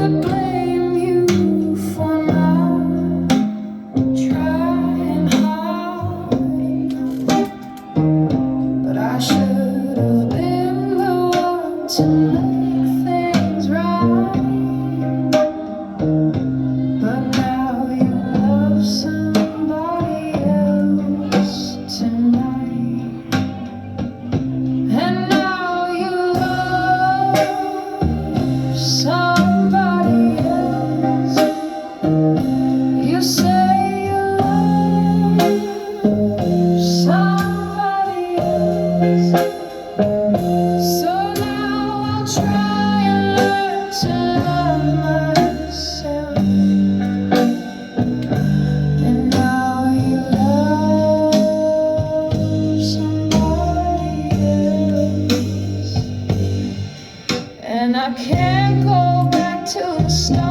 would blame you for not trying hard enough, but I should have been the one to make things right. But now you love somebody else tonight, and now you love somebody else. You say you love somebody else. So now I'll try and learn to love myself. And now you love somebody else. And I can't go back to the start.